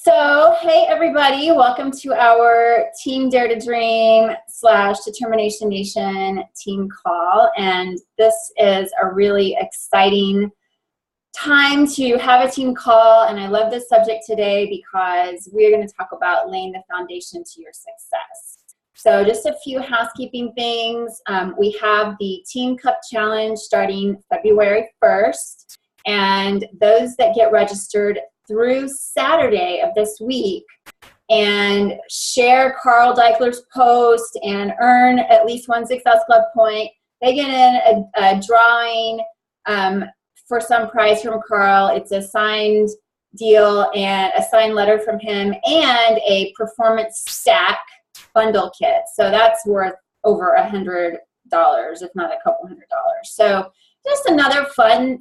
So, hey everybody, welcome to our Team Dare to Dream / Determination Nation team call. And this is a really exciting time to have a team call. And I love this subject today because we're going to talk about laying the foundation to your success. So just a few housekeeping things. We have the Team Cup Challenge starting February 1st. And those that get registered through Saturday of this week and share Carl Deichler's post and earn at least one Success Club point, they get in a drawing for some prize from Carl. It's a signed deal and a signed letter from him and a performance stack bundle kit. So that's worth over $100, if not a couple $100. So just another fun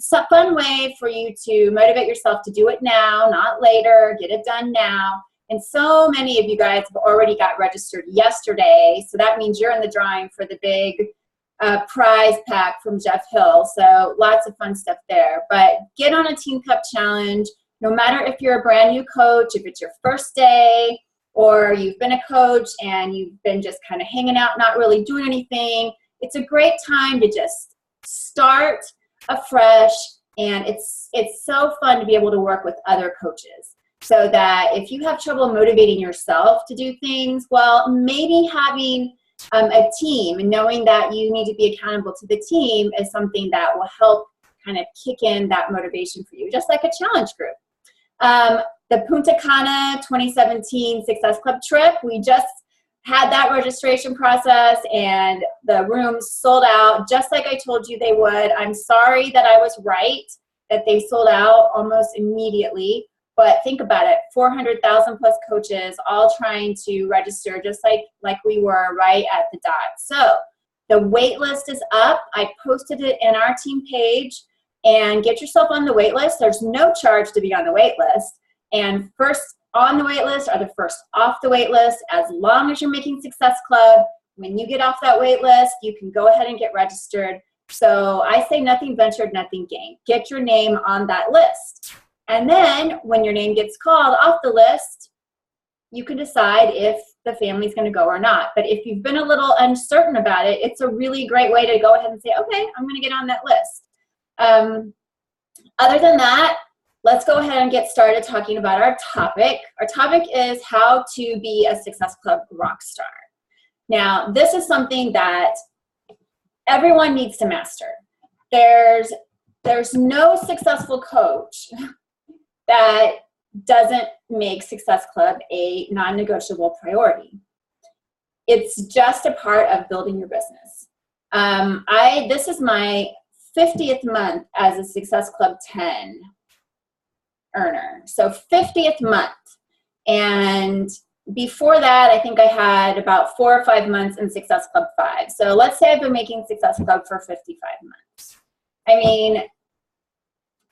way for you to motivate yourself to do it now, not later, get it done now. And so many of you guys have already got registered yesterday. So that means you're in the drawing for the big prize pack from Jeff Hill. So lots of fun stuff there. But get on a Team Cup Challenge, no matter if you're a brand new coach, if it's your first day, or you've been a coach and you've been just kind of hanging out, not really doing anything. It's a great time to just start afresh, and it's so fun to be able to work with other coaches, so that if you have trouble motivating yourself to do things, well, maybe having a team and knowing that you need to be accountable to the team is something that will help kind of kick in that motivation for you, just like a challenge group. The Punta Cana 2017 Success Club trip, we just had that registration process and the rooms sold out just like I told you they would. I'm sorry that I was right that they sold out almost immediately, but think about it, 400,000 plus coaches all trying to register just like we were right at the dot. So the wait list is up. I posted it in our team page, and get yourself on the wait list. There's no charge to be on the wait list. And first on the wait list are the first off the wait list. As long as you're making Success Club, when you get off that wait list, you can go ahead and get registered. So I say nothing ventured, nothing gained. Get your name on that list. And then when your name gets called off the list, you can decide if the family's going to go or not. But if you've been a little uncertain about it, it's a really great way to go ahead and say, okay, I'm going to get on that list. Other than that, let's go ahead and get started talking about our topic. Our topic is how to be a Success Club rock star. Now, this is something that everyone needs to master. There's no successful coach that doesn't make Success Club a non-negotiable priority. It's just a part of building your business. This is my 50th month as a Success Club 10 earner. So 50th month. And before that, I think I had about 4 or 5 months in Success Club 5. So let's say I've been making Success Club for 55 months. I mean,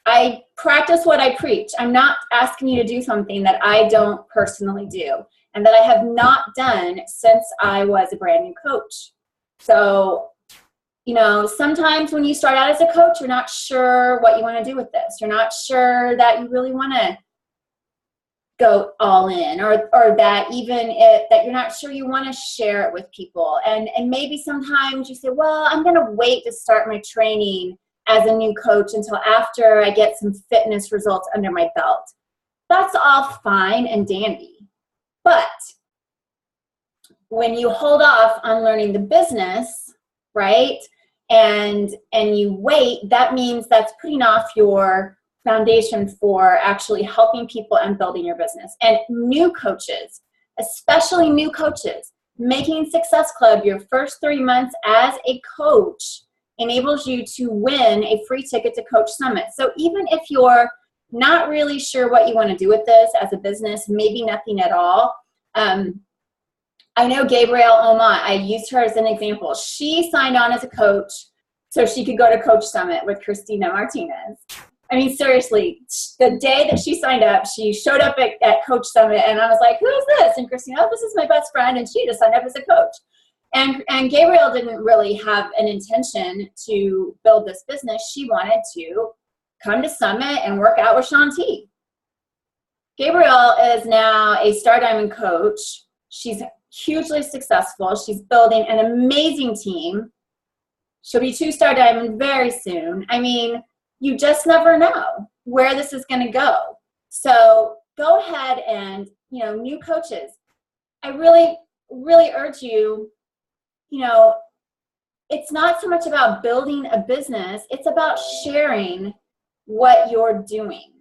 I practice what I preach. I'm not asking you to do something that I don't personally do and that I have not done since I was a brand new coach. So sometimes when you start out as a coach, you're not sure what you want to do with this. You're not sure that you really want to go all in, or that that you're not sure you want to share it with people. And maybe sometimes you say, well, I'm going to wait to start my training as a new coach until after I get some fitness results under my belt. That's all fine and dandy. But when you hold off on learning the business, right, and you wait, that means that's putting off your foundation for actually helping people and building your business. And new coaches, especially new coaches, making Success Club your first 3 months as a coach enables you to win a free ticket to Coach Summit. So even if you're not really sure what you want to do with this as a business, maybe nothing at all, I know Gabrielle Oma, I used her as an example. She signed on as a coach so she could go to Coach Summit with Christina Martinez. I mean, seriously, the day that she signed up, she showed up at Coach Summit, and I was like, who is this? And Christina, oh, this is my best friend, and she just signed up as a coach. And Gabrielle didn't really have an intention to build this business. She wanted to come to Summit and work out with Shanti. Gabrielle is now a Star Diamond coach. She's hugely successful. She's building an amazing team. She'll be 2-star Diamond very soon. I mean, you just never know where this is going to go. So go ahead and, new coaches, I really, really urge you, it's not so much about building a business. It's about sharing what you're doing,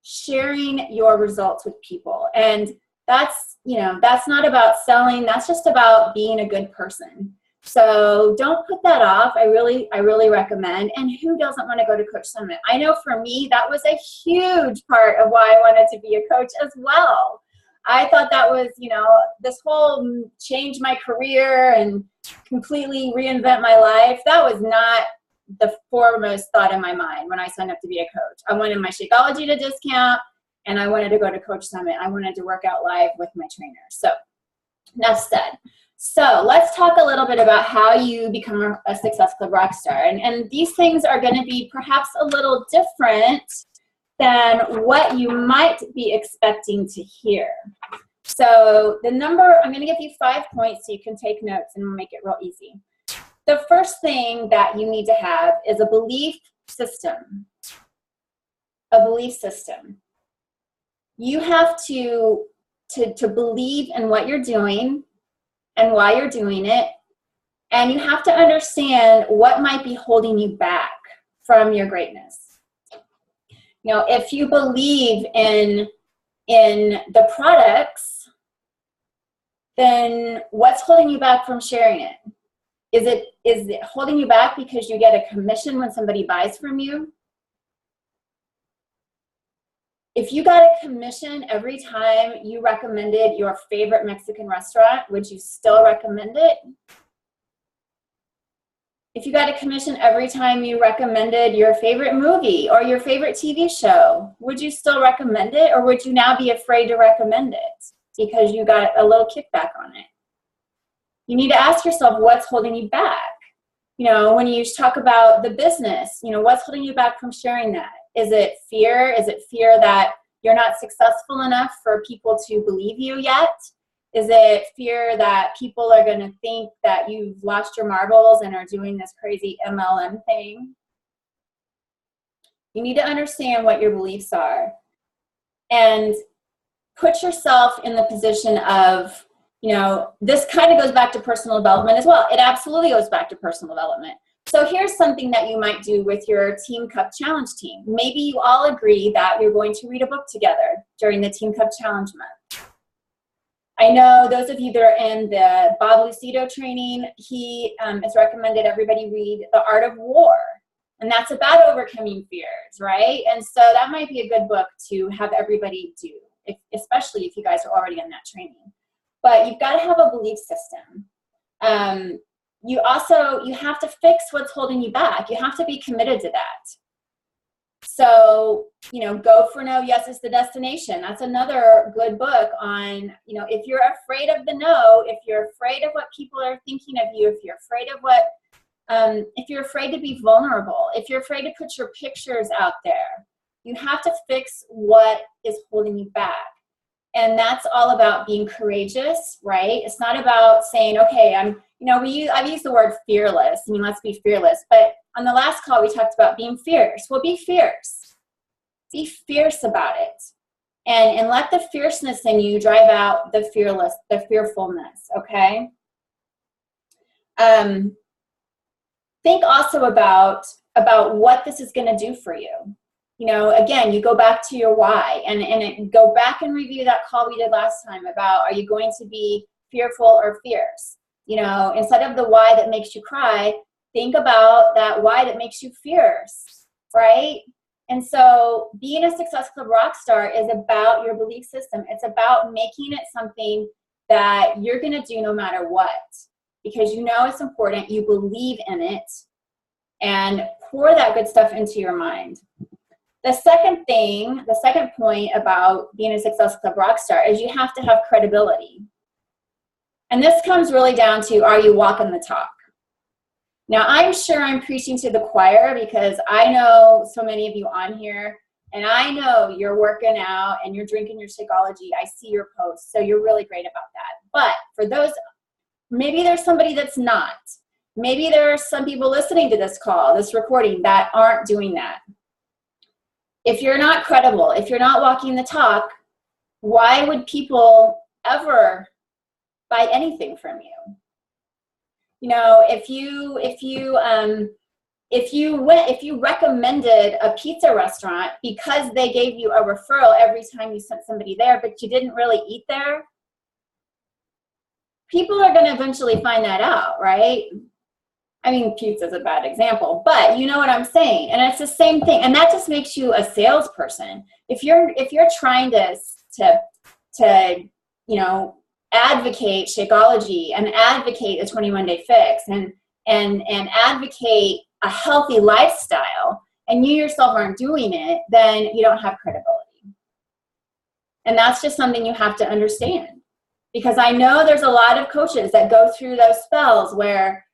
sharing your results with people. And that's not about selling. That's just about being a good person. So don't put that off. I really recommend. And who doesn't want to go to Coach Summit? I know for me, that was a huge part of why I wanted to be a coach as well. I thought that was, this whole change my career and completely reinvent my life. That was not the foremost thought in my mind when I signed up to be a coach. I wanted my Shakeology to discount, and I wanted to go to Coach Summit. I wanted to work out live with my trainer. So enough said. So let's talk a little bit about how you become a Success Club Rockstar. And these things are going to be perhaps a little different than what you might be expecting to hear. So I'm going to give you 5 points so you can take notes, and we'll make it real easy. The first thing that you need to have is a belief system. A belief system. You have to believe in what you're doing and why you're doing it, and you have to understand what might be holding you back from your greatness. If you believe in the products, then what's holding you back from sharing it? Is it holding you back because you get a commission when somebody buys from you? If you got a commission every time you recommended your favorite Mexican restaurant, would you still recommend it? If you got a commission every time you recommended your favorite movie or your favorite TV show, would you still recommend it, or would you now be afraid to recommend it because you got a little kickback on it? You need to ask yourself what's holding you back. When you talk about the business, what's holding you back from sharing that? Is it fear? Is it fear that you're not successful enough for people to believe you yet? Is it fear that people are going to think that you've lost your marbles and are doing this crazy MLM thing? You need to understand what your beliefs are and put yourself in the position of, this kind of goes back to personal development as well. It absolutely goes back to personal development. So here's something that you might do with your Team Cup Challenge team. Maybe you all agree that you're going to read a book together during the Team Cup Challenge month. I know those of you that are in the Bob Lucido training, he has recommended everybody read The Art of War. And that's about overcoming fears, right? And so that might be a good book to have everybody do, especially if you guys are already in that training. But you've got to have a belief system. You have to fix what's holding you back. You have to be committed to that. So, Go for No, Yes is the Destination. That's another good book on, if you're afraid of the no, if you're afraid of what people are thinking of you, if you're afraid of if you're afraid to be vulnerable, if you're afraid to put your pictures out there, you have to fix what is holding you back. And that's all about being courageous, right? It's not about saying, okay, I've used the word fearless. Let's be fearless. But on the last call, we talked about being fierce. Well, be fierce. Be fierce about it. And let the fierceness in you drive out the fearfulness, okay? Think also about what this is going to do for you. Again, you go back to your why and go back and review that call we did last time about, are you going to be fearful or fierce? Instead of the why that makes you cry, think about that why that makes you fierce, right? And so being a Success Club Rockstar is about your belief system. It's about making it something that you're going to do no matter what, because it's important, you believe in it, and pour that good stuff into your mind. The second point about being a Success Club Rockstar is you have to have credibility. And this comes really down to, are you walking the talk? Now, I'm sure I'm preaching to the choir because I know so many of you on here, And I know you're working out and you're drinking your Shakeology. I see your posts. So you're really great about that. But for those, maybe there's somebody that's not. Maybe there are some people listening to this call, this recording, that aren't doing that. If you're not credible, if you're not walking the talk, why would people ever buy anything from you? You know, if you recommended a pizza restaurant because they gave you a referral every time you sent somebody there, but you didn't really eat there, people are going to eventually find that out, right? I mean, pizza is a bad example, but you know what I'm saying. And it's the same thing. And that just makes you a salesperson. If you're trying to you know, advocate Shakeology and advocate a 21-day fix and advocate a healthy lifestyle, and you yourself aren't doing it, then you don't have credibility. And that's just something you have to understand. Because I know there's a lot of coaches that go through those spells where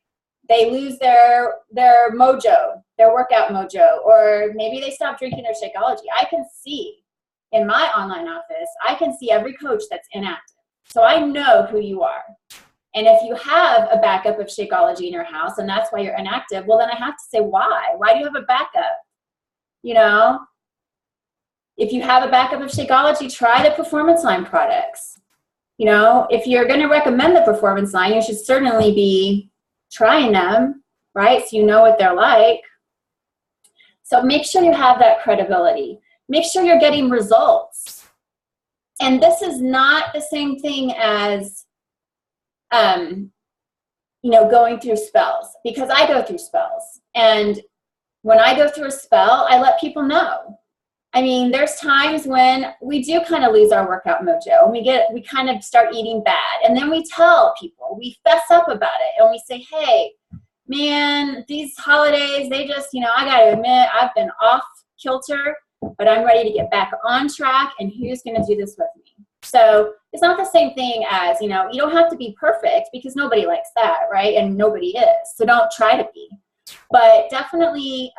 they lose their mojo, their workout mojo, or maybe they stop drinking their Shakeology. I can see in my online office, I can see every coach that's inactive. So I know who you are. And if you have a backup of Shakeology in your house and that's why you're inactive, well, then I have to say why. Why do you have a backup? You know, if you have a backup of Shakeology, try the Performance Line products. You know, if you're going to recommend the Performance Line, you should certainly be trying them, right? So you know what they're like. So make sure you have that credibility. Make sure you're getting results. And this is not the same thing as, you know, going through spells, because I go through spells. And when I go through a spell, I let people know. I mean, there's times when we do kind of lose our workout mojo and we kind of start eating bad. And then we tell people, we fess up about it and we say, hey, man, these holidays, they just, you know, I got to admit, I've been off kilter, but I'm ready to get back on track. And who's going to do this with me? So it's not the same thing as, you know, you don't have to be perfect because nobody likes that, right? And nobody is. So don't try to be. But definitely,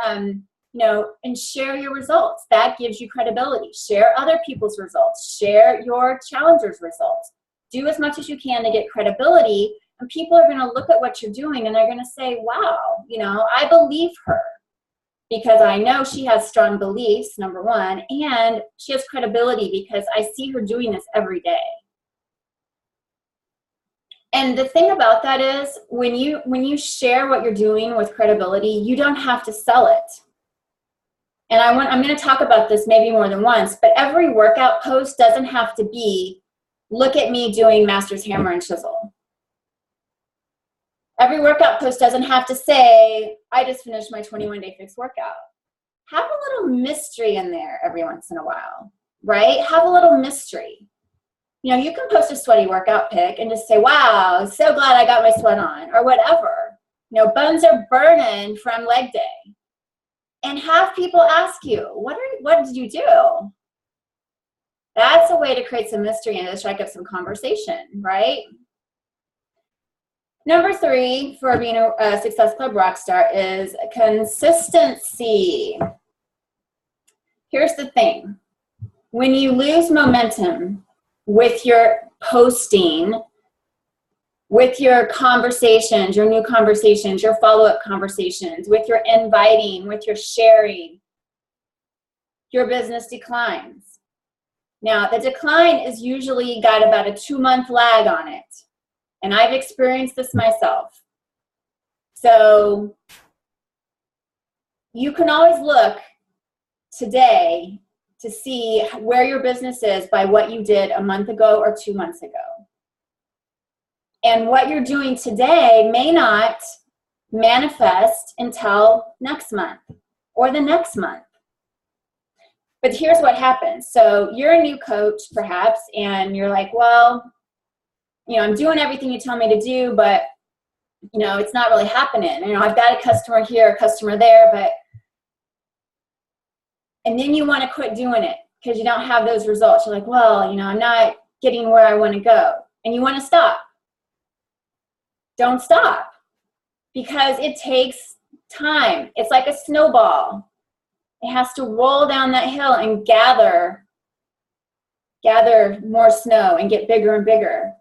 you know, and share your results. That gives you credibility. Share other people's results. Share your challengers' results. Do as much as you can to get credibility, and people are going to look at what you're doing and they're going to say, wow, you know, I believe her because I know she has strong beliefs, number one, and she has credibility because I see her doing this every day. And the thing about that is when you share what you're doing with credibility, you don't have to sell it. And I'm going to talk about this maybe more than once, but every workout post doesn't have to be, look at me doing Master's Hammer and Chisel. Every workout post doesn't have to say, I just finished my 21-day fix workout. Have a little mystery in there every once in a while, right? Have a little mystery. You know, you can post a sweaty workout pic and just say, wow, so glad I got my sweat on, or whatever. You know, buns are burning from leg day. And have people ask you, what did you do? That's a way to create some mystery and to strike up some conversation, right? Number 3 for being a Success Club Rockstar is consistency. Here's the thing. When you lose momentum with your posting, with your conversations, your new conversations, your follow-up conversations, with your inviting, with your sharing, your business declines. Now, the decline is usually got about a 2-month lag on it. And I've experienced this myself. So you can always look today to see where your business is by what you did a month ago or 2 months ago. And what you're doing today may not manifest until next month or the next month. But here's what happens. So you're a new coach, perhaps, and you're like, well, you know, I'm doing everything you tell me to do, but, you know, it's not really happening. You know, I've got a customer here, a customer there, but, and then you want to quit doing it because you don't have those results. You're like, well, you know, I'm not getting where I want to go. And you want to stop. Don't stop, because it takes time. It's like a snowball. It has to roll down that hill and gather more snow and get bigger and bigger.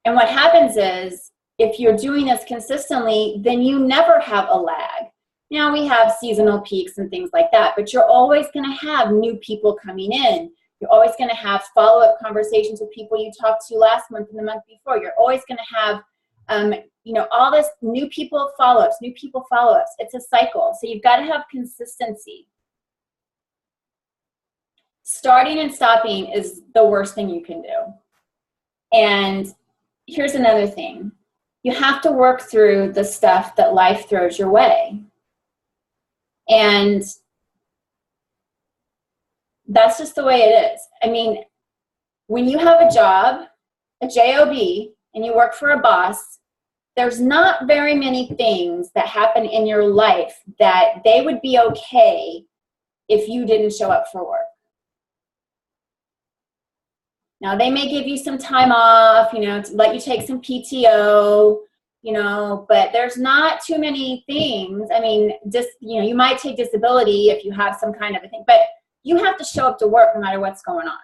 And what happens is, if you're doing this consistently, then you never have a lag. Now, we have seasonal peaks and things like that, but you're always going to have new people coming in. You're always going to have follow-up conversations with people you talked to last month and the month before. You're always going to have, all this new people follow-ups. It's a cycle. So you've got to have consistency. Starting and stopping is the worst thing you can do. And here's another thing. You have to work through the stuff that life throws your way. And that's just the way it is. I mean, when you have a job, a job, and you work for a boss, there's not very many things that happen in your life that they would be okay if you didn't show up for work. Now, they may give you some time off, to let you take some PTO, but there's not too many things. I mean, you might take disability if you have some kind of a thing, but you have to show up to work no matter what's going on.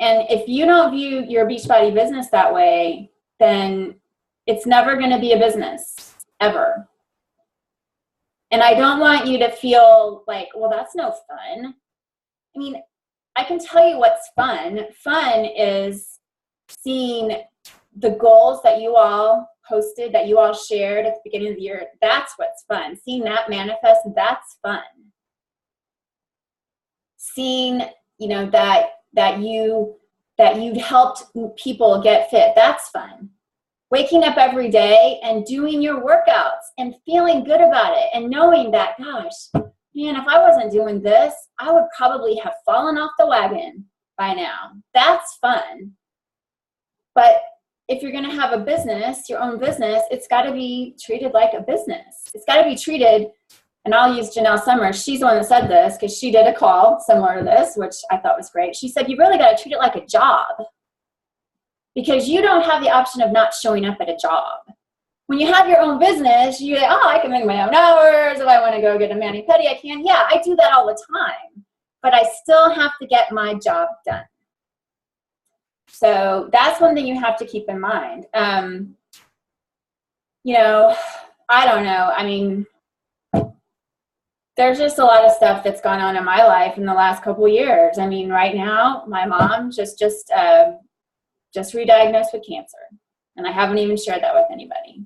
And if you don't view your Beachbody business that way, then it's never going to be a business, ever. And I don't want you to feel like, well, that's no fun. I mean, I can tell you what's fun. Fun is seeing the goals that you all posted, that you all shared at the beginning of the year. That's what's fun. Seeing that manifest, that's fun. Seeing, that you'd helped people get fit, that's fun. Waking up every day and doing your workouts and feeling good about it and knowing that, gosh, man, if I wasn't doing this, I would probably have fallen off the wagon by now. That's fun. But if you're going to have a business, your own business, it's got to be treated like a business. It's got to be treated, and I'll use Janelle Summers. She's the one that said this because she did a call similar to this, which I thought was great. She said, you really got to treat it like a job, because you don't have the option of not showing up at a job. When you have your own business, you're like, oh, I can make my own hours. If I want to go get a mani-pedi, I can. Yeah, I do that all the time. But I still have to get my job done. So that's one thing you have to keep in mind. I don't know. I mean, there's just a lot of stuff that's gone on in my life in the last couple of years. I mean, right now, my mom just re-diagnosed with cancer. And I haven't even shared that with anybody.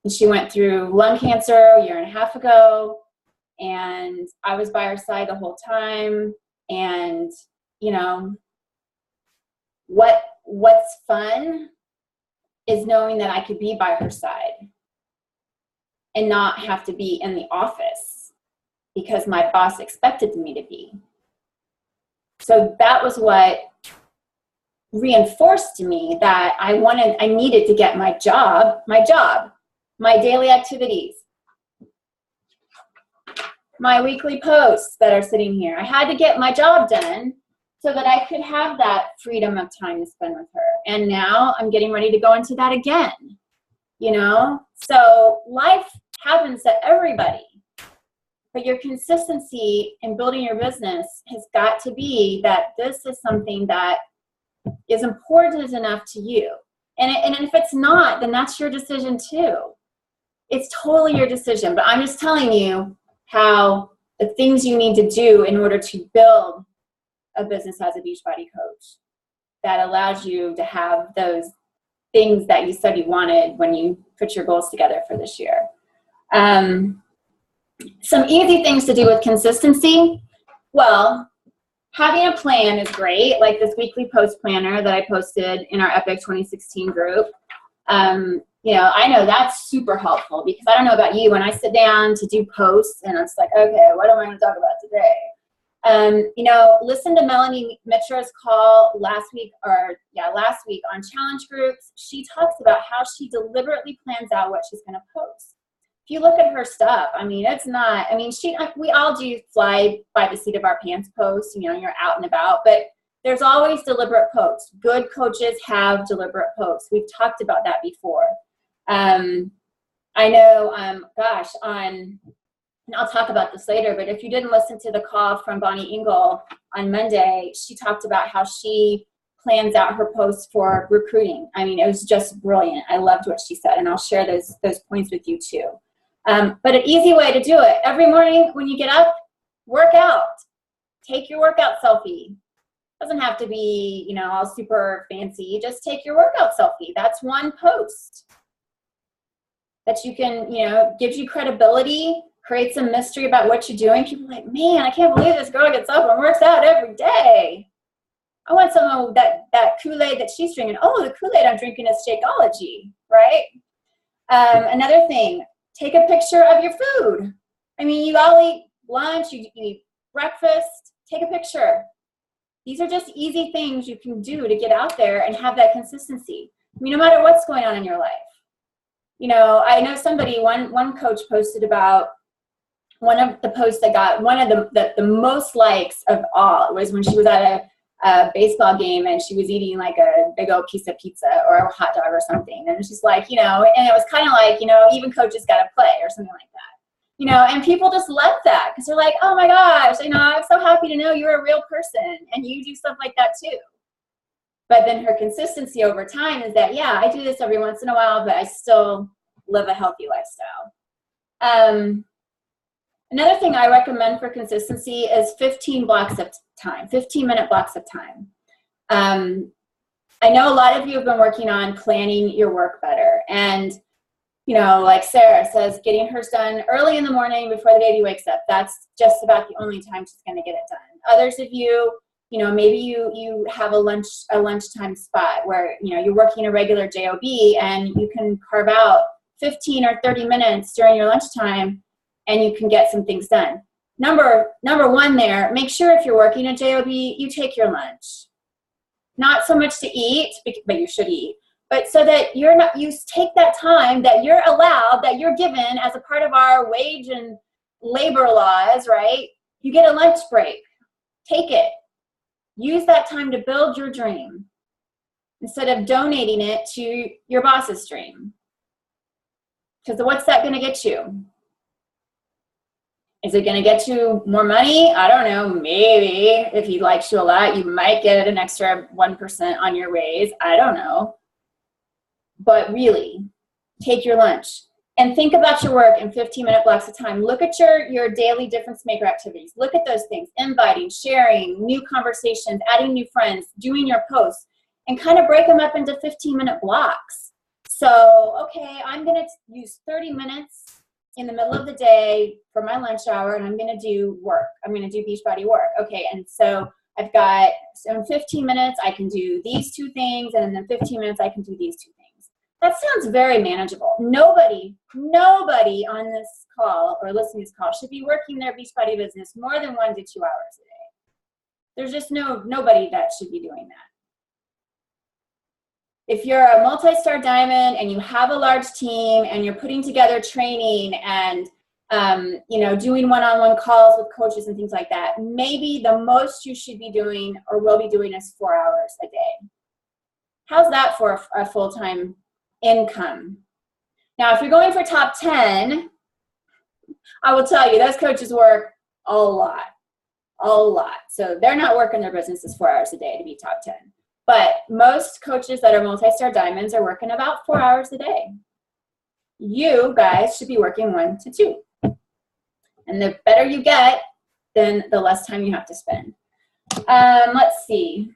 She went through lung cancer a year and a half ago, and I was by her side the whole time. And, what's fun is knowing that I could be by her side and not have to be in the office because my boss expected me to be. So that was what reinforced to me that I needed to get my job, my daily activities, my weekly posts that are sitting here. I had to get my job done so that I could have that freedom of time to spend with her. And now I'm getting ready to go into that again, So life happens to everybody. But your consistency in building your business has got to be that this is something that is important enough to you. And if it's not, then that's your decision too. It's totally your decision. But I'm just telling you how the things you need to do in order to build a business as a Beachbody coach that allows you to have those things that you said you wanted when you put your goals together for this year. Some easy things to do with consistency. Well, having a plan is great, like this weekly post planner that I posted in our Epic 2016 group. I know that's super helpful because I don't know about you, when I sit down to do posts and it's like, okay, what am I going to talk about today? Listen to Melanie Mitra's call last week on challenge groups. She talks about how she deliberately plans out what she's going to post. If you look at her stuff, we all do fly by the seat of our pants posts, you're out and about, but there's always deliberate posts. Good coaches have deliberate posts. We've talked about that before. I I know, gosh, and I'll talk about this later, but if you didn't listen to the call from Bonnie Engel on Monday, she talked about how she plans out her posts for recruiting. I mean, it was just brilliant. I loved what she said, and I'll share those points with you too. But an easy way to do it, every morning when you get up, work out. Take your workout selfie. Doesn't have to be, you know, all super fancy. Just take your workout selfie. That's one post that you can, you know, gives you credibility, create some mystery about what you're doing. People are like, man, I can't believe this girl gets up and works out every day. I want some of that Kool-Aid that she's drinking. Oh, the Kool-Aid I'm drinking is Shakeology, right? Another thing, take a picture of your food. I mean, you all eat lunch, you eat breakfast, take a picture. These are just easy things you can do to get out there and have that consistency. I mean, no matter what's going on in your life. You know, I know somebody, one coach posted about one of the posts that got one of the most likes of all was when she was at a baseball game and she was eating like a big old piece of pizza or a hot dog or something. And she's like, you know, and it was kind of like, you know, even coaches got to play or something like that. You know, and people just love that because they're like, oh my gosh, you know, I'm so happy to know you're a real person and you do stuff like that too. But then her consistency over time is that, yeah, I do this every once in a while, but I still live a healthy lifestyle. Another thing I recommend for consistency is 15 blocks of time, 15-minute blocks of time. I know a lot of you have been working on planning your work better. And, you know, like Sarah says, getting hers done early in the morning before the baby wakes up. That's just about the only time she's going to get it done. Others of you, you know, maybe you have a lunchtime spot where, you know, you're working a regular JOB and you can carve out 15 or 30 minutes during your lunchtime and you can get some things done. Number one there, make sure if you're working a JOB, you take your lunch. Not so much to eat, but you should eat, but so that you take that time that you're allowed, that you're given as a part of our wage and labor laws, right? You get a lunch break. Take it. Use that time to build your dream instead of donating it to your boss's dream. Because what's that going to get you? Is it going to get you more money? I don't know. Maybe if he likes you a lot, you might get an extra 1% on your raise. I don't know. But really, take your lunch and think about your work in 15-minute blocks of time. Look at your daily difference maker activities. Look at those things, inviting, sharing, new conversations, adding new friends, doing your posts, and kind of break them up into 15-minute blocks. So, okay, I'm going to use 30 minutes in the middle of the day for my lunch hour, and I'm going to do work. I'm going to do Beachbody work. Okay, and so I've got, so in 15 minutes, I can do these two things, and in 15 minutes, I can do these two things. That sounds very manageable. Nobody on this call or listening to this call should be working their Beachbody business more than 1 to 2 hours a day. There's just nobody that should be doing that. If you're a multi-star diamond and you have a large team and you're putting together training and you know, doing one-on-one calls with coaches and things like that, maybe the most you should be doing or will be doing is 4 hours a day. How's that for a full-time income? Now, if you're going for top 10, I will tell you those coaches work a lot. So they're not working their businesses 4 hours a day to be top 10. But most coaches that are multi-star diamonds are working about 4 hours a day. You guys should be working 1 to 2. And the better you get, then the less time you have to spend. Let's see.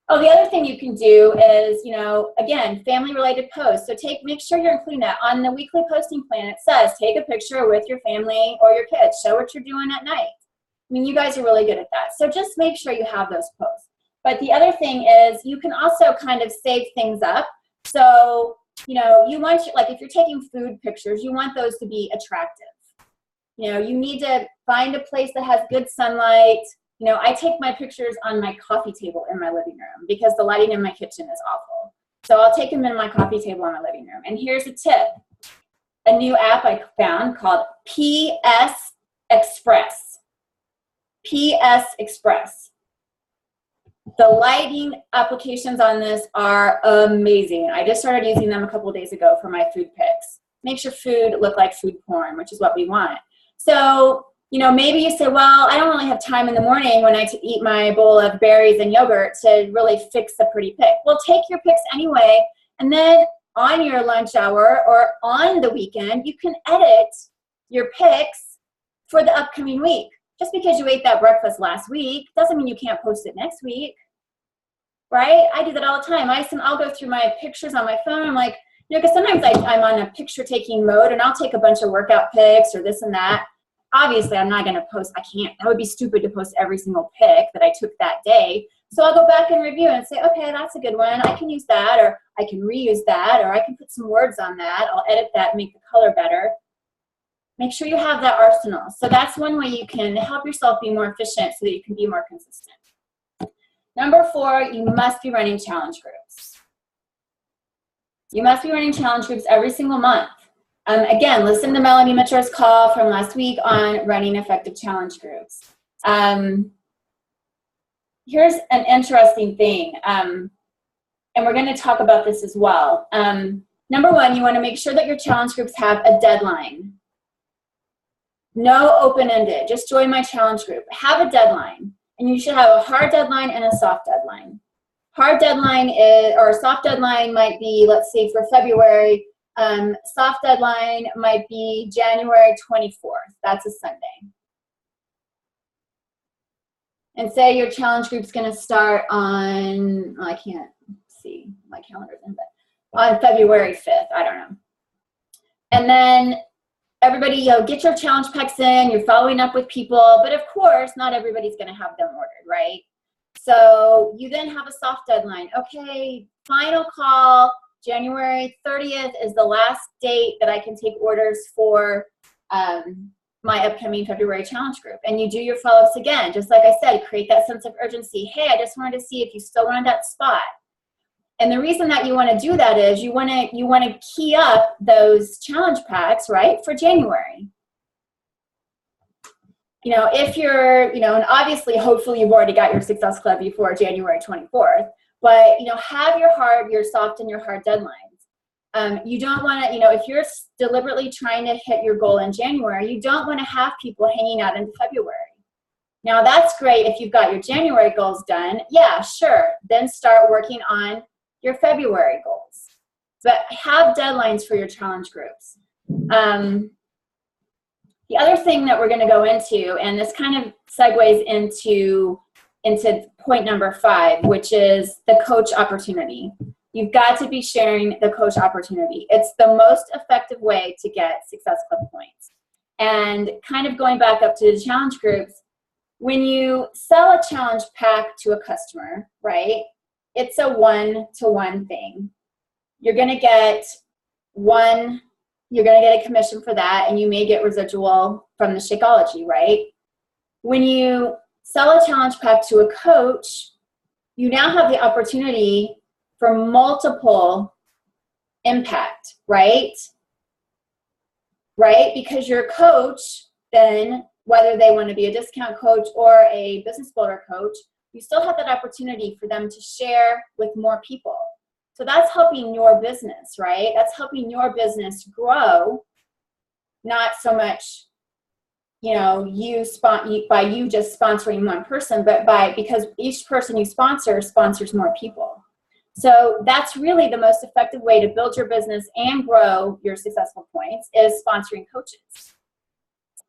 Oh, the other thing you can do is, you know, again, family-related posts. So make sure you're including that. On the weekly posting plan, it says, take a picture with your family or your kids. Show what you're doing at night. I mean, you guys are really good at that. So just make sure you have those posts. But the other thing is you can also kind of save things up. So, you know, you want, like if you're taking food pictures, you want those to be attractive. You know, you need to find a place that has good sunlight. You know, I take my pictures on my coffee table in my living room because the lighting in my kitchen is awful. So I'll take them in my coffee table in my living room. And here's a tip. A new app I found called PS Express. PS Express. The lighting applications on this are amazing. I just started using them a couple of days ago for my food pics. makes your food look like food porn, which is what we want. So, you know, maybe you say, well, I don't really have time in the morning when I eat my bowl of berries and yogurt to really fix a pretty pic. Well, take your pics anyway, and then on your lunch hour or on the weekend, you can edit your pics for the upcoming week. Just because you ate that breakfast last week doesn't mean you can't post it next week, right? I do that all the time. I'll go through my pictures on my phone. I'm like, you know, because sometimes I'm on a picture taking mode and I'll take a bunch of workout pics or this and that. Obviously, I'm not going to post. I can't. That would be stupid to post every single pic that I took that day. So I'll go back and review and say, okay, that's a good one. I can use that, or I can reuse that, or I can put some words on that. I'll edit that, make the color better. Make sure you have that arsenal. So that's one way you can help yourself be more efficient so that you can be more consistent. Number 4, you must be running challenge groups. You must be running challenge groups every single month. Again, listen to Melanie Mitchell's call from last week on running effective challenge groups. Here's an interesting thing, and we're going to talk about this as well. Number 1, you want to make sure that your challenge groups have a deadline. No open-ended. Just join my challenge group. Have a deadline, and you should have a hard deadline and a soft deadline. Hard deadline is, or a soft deadline might be, let's see, for February. Soft deadline might be January 24th. That's a Sunday. And say your challenge group's going to start on, I can't see my calendar, but on February 5th. I don't know. And then everybody, you know, get your challenge packs in. You're following up with people, but of course, not everybody's going to have them ordered, right? So you then have a soft deadline. Okay, final call. January 30th is the last date that I can take orders for my upcoming February challenge group. And you do your follow-ups again. Just like I said, create that sense of urgency. Hey, I just wanted to see if you still wanted that spot. And the reason that you want to do that is you want to key up those challenge packs, right, for January. You know, if you're, you know, and obviously, hopefully you've already got your Success Club before January 24th. But, you know, have your hard, your soft, and your hard deadlines. You don't want to, you know, if you're deliberately trying to hit your goal in January, you don't want to have people hanging out into February. Now, that's great if you've got your January goals done. Yeah, sure. Then start working on your February goals. But have deadlines for your challenge groups. The other thing that we're going to go into, and this kind of segues into point number 5, which is the coach opportunity. You've got to be sharing the coach opportunity. It's the most effective way to get Success Club points. And kind of going back up to the challenge groups, when you sell a challenge pack to a customer, right, it's a one-to-one thing. You're going to get a commission for that, and you may get residual from the Shakeology, right? When you sell a challenge pack to a coach, you now have the opportunity for multiple impact, right? Right? Because your coach, then, whether they want to be a discount coach or a business builder coach, you still have that opportunity for them to share with more people. So that's helping your business, right? That's helping your business grow, not so much, you know, by you just sponsoring one person, but because each person you sponsor sponsors more people. So that's really the most effective way to build your business and grow your successful points is sponsoring coaches.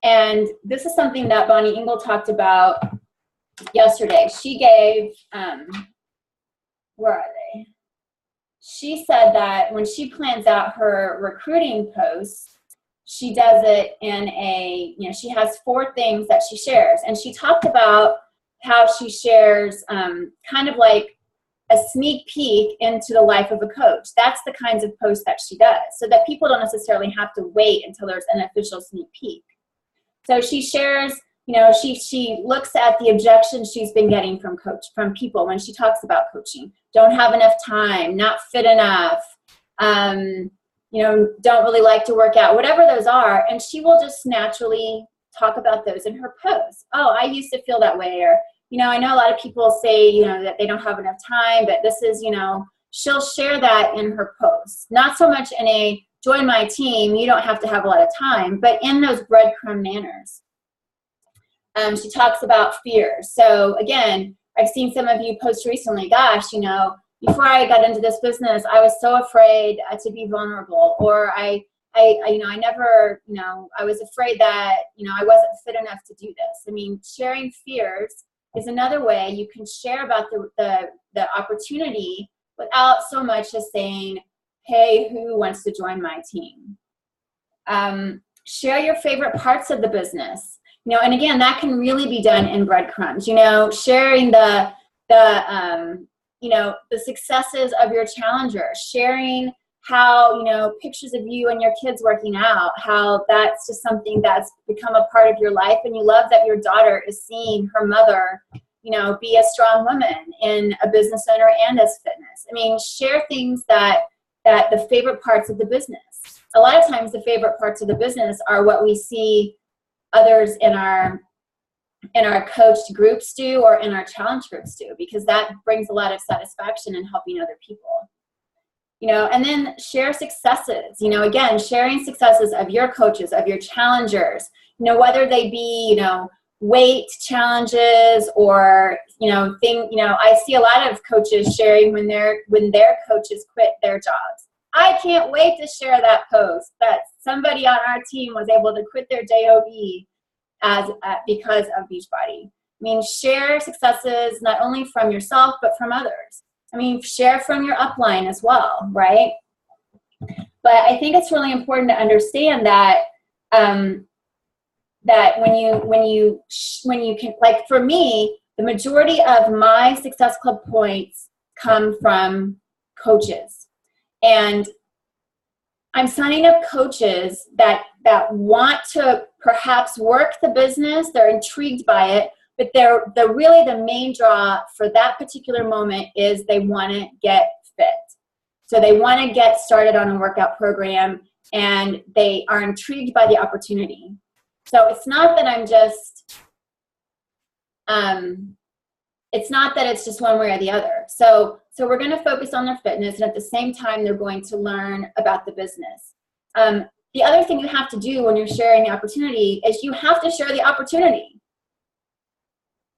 And this is something that Bonnie Engel talked about yesterday. She gave, where are they? She said that when she plans out her recruiting posts, she does it in she has 4 things that she shares. And she talked about how she shares kind of like a sneak peek into the life of a coach. That's the kinds of posts that she does, so that people don't necessarily have to wait until there's an official sneak peek. So she shares, she looks at the objections she's been getting from people when she talks about coaching. Don't have enough time, not fit enough, don't really like to work out, whatever those are. And she will just naturally talk about those in her posts. Oh, I used to feel that way. Or, I know a lot of people say, that they don't have enough time, but this is, she'll share that in her posts. Not so much in a join my team, you don't have to have a lot of time, but in those breadcrumb manners. She talks about fear. So again, I've seen some of you post recently, gosh, you know, before I got into this business, I was so afraid to be vulnerable, or I never, you know, I was afraid that, you know, I wasn't fit enough to do this. I mean, sharing fears is another way you can share about the opportunity without so much as saying, hey, who wants to join my team? Share your favorite parts of the business. You know, and again, that can really be done in breadcrumbs. You know, sharing the successes of your challenger, sharing how, you know, pictures of you and your kids working out, how that's just something that's become a part of your life, and you love that your daughter is seeing her mother, you know, be a strong woman and a business owner and as fitness. I mean, share things that the favorite parts of the business. A lot of times the favorite parts of the business are what we see others in our coached groups do or in our challenge groups do, because that brings a lot of satisfaction in helping other people. You know, and then share successes. You know, again, sharing successes of your coaches, of your challengers, you know, whether they be, you know, weight challenges or, you know, I see a lot of coaches sharing when their coaches quit their jobs. I can't wait to share that post that somebody on our team was able to quit their job because of Beachbody. I mean, share successes not only from yourself, but from others. I mean, share from your upline as well, right? But I think it's really important to understand that that when you can, like for me, the majority of my Success Club points come from coaches, and I'm signing up coaches that want to perhaps work the business. They're intrigued by it, but they're really the main draw for that particular moment is they want to get fit. So they want to get started on a workout program, and they are intrigued by the opportunity. So it's not that it's not that it's just one way or the other. So we're going to focus on their fitness, and at the same time, they're going to learn about the business. The other thing you have to do when you're sharing the opportunity is you have to share the opportunity.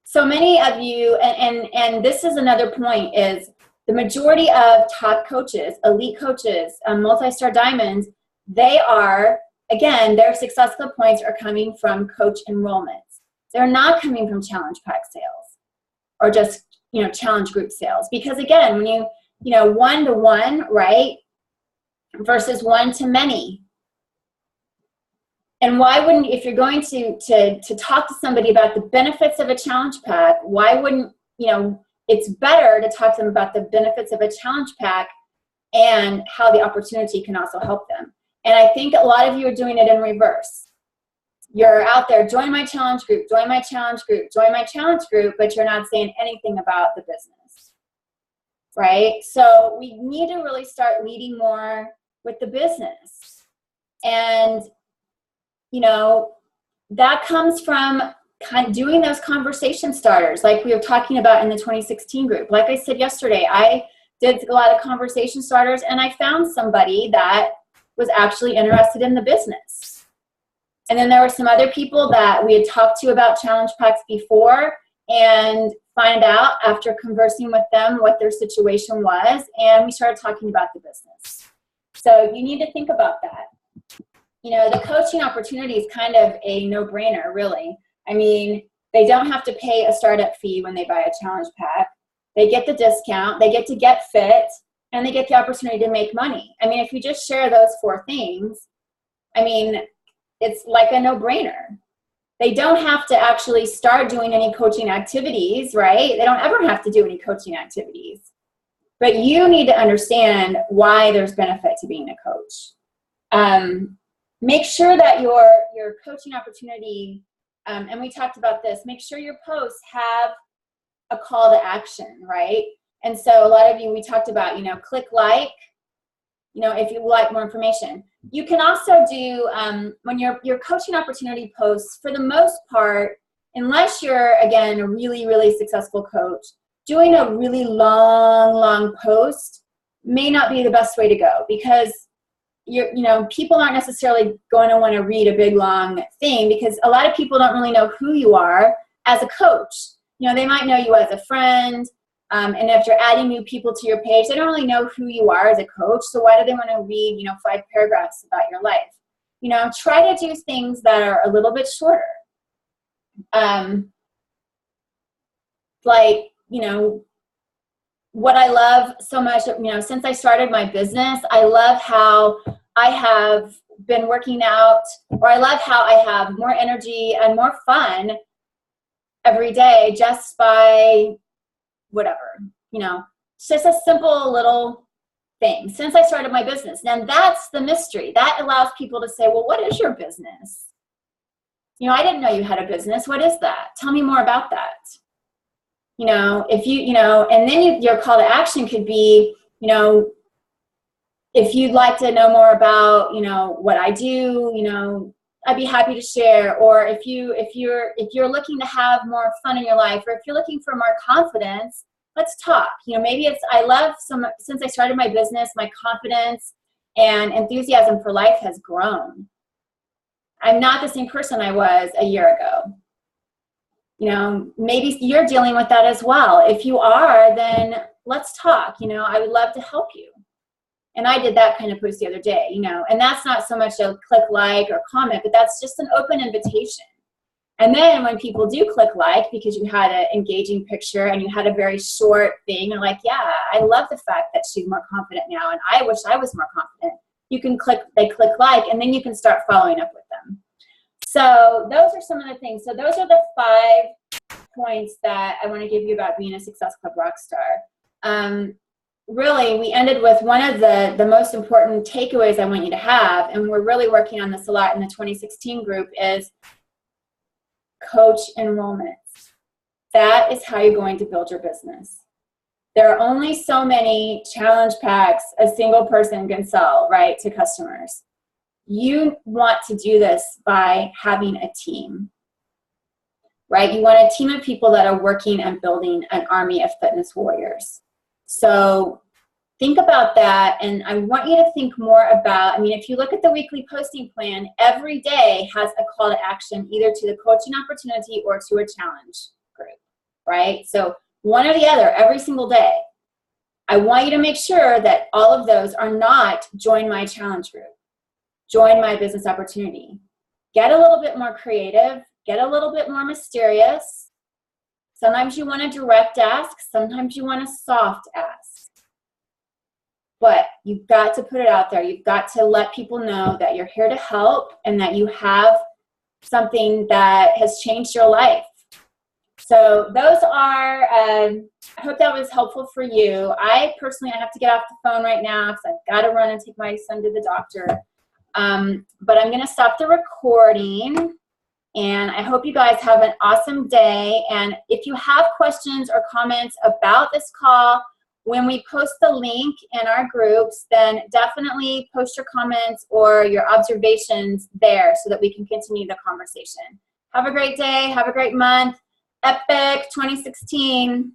So many of you, and this is another point, is the majority of top coaches, elite coaches, multi-star diamonds, they are, again, their Success Club points are coming from coach enrollments. They're not coming from challenge pack sales or just, you know, challenge group sales. Because again, when you know, 1-to-1, right, versus 1-to-many. And why wouldn't, if you're going to talk to somebody about the benefits of a challenge pack, why wouldn't, you know, it's better to talk to them about the benefits of a challenge pack and how the opportunity can also help them. And I think a lot of you are doing it in reverse. You're out there, join my challenge group, join my challenge group, join my challenge group, but you're not saying anything about the business, right? So we need to really start leading more with the business. And, you know, that comes from kind of doing those conversation starters like we were talking about in the 2016 group. Like I said yesterday, I did a lot of conversation starters, and I found somebody that was actually interested in the business. And then there were some other people that we had talked to about challenge packs before, and find out after conversing with them what their situation was, and we started talking about the business. So you need to think about that. You know, the coaching opportunity is kind of a no-brainer, really. I mean, they don't have to pay a startup fee when they buy a challenge pack. They get the discount, they get to get fit, and they get the opportunity to make money. I mean, if you just share those 4 things, I mean, it's like a no-brainer. They don't have to actually start doing any coaching activities, right? They don't ever have to do any coaching activities. But you need to understand why there's benefit to being a coach. Make sure that your coaching opportunity, and we talked about this, make sure your posts have a call to action, right? And so a lot of you, we talked about, you know, click like, you know, if you would like more information. You can also do, when your coaching opportunity posts, for the most part, unless you're, again, a really, really successful coach, doing a really long post may not be the best way to go, because people aren't necessarily going to want to read a big long thing, because a lot of people don't really know who you are as a coach. They might know you as a friend, and if you're adding new people to your page, they don't really know who you are as a coach. So why do they want to read 5 paragraphs about your life? Try to do things that are a little bit shorter. What I love so much, since I started my business, I love how I have been working out, or I love how I have more energy and more fun every day just by whatever, it's just a simple little thing since I started my business. Now that's the mystery. That allows people to say, well, what is your business? I didn't know you had a business. What is that? Tell me more about that. If and then your call to action could be, if you'd like to know more about, what I do, I'd be happy to share. Or if you're looking to have more fun in your life, or if you're looking for more confidence, let's talk. Maybe since I started my business, my confidence and enthusiasm for life has grown. I'm not the same person I was a year ago. Maybe you're dealing with that as well. If you are, then let's talk. I would love to help you. And I did that kind of post the other day, and that's not so much a click like or comment, but that's just an open invitation. And then when people do click like because you had an engaging picture and you had a very short thing, they're like, yeah, I love the fact that she's more confident now, and I wish I was more confident. They click like, and then you can start following up with them. So those are some of the things. So those are the 5 points that I want to give you about being a Success Club Rockstar. Really, we ended with one of the most important takeaways I want you to have, and we're really working on this a lot in the 2016 group, is coach enrollments. That is how you're going to build your business. There are only so many challenge packs a single person can sell, right, to customers. You want to do this by having a team, right? You want a team of people that are working and building an army of fitness warriors. So think about that, and I want you to think more about, if you look at the weekly posting plan, every day has a call to action, either to the coaching opportunity or to a challenge group, right? So one or the other every single day. I want you to make sure that all of those are not join my challenge group, join my business opportunity. Get a little bit more creative, get a little bit more mysterious. Sometimes you want a direct ask, sometimes you want a soft ask. But you've got to put it out there. You've got to let people know that you're here to help and that you have something that has changed your life. So those are, I hope that was helpful for you. I have to get off the phone right now because I've got to run and take my son to the doctor. But I'm going to stop the recording. And I hope you guys have an awesome day. And if you have questions or comments about this call, when we post the link in our groups, then definitely post your comments or your observations there so that we can continue the conversation. Have a great day. Have a great month. Epic 2016.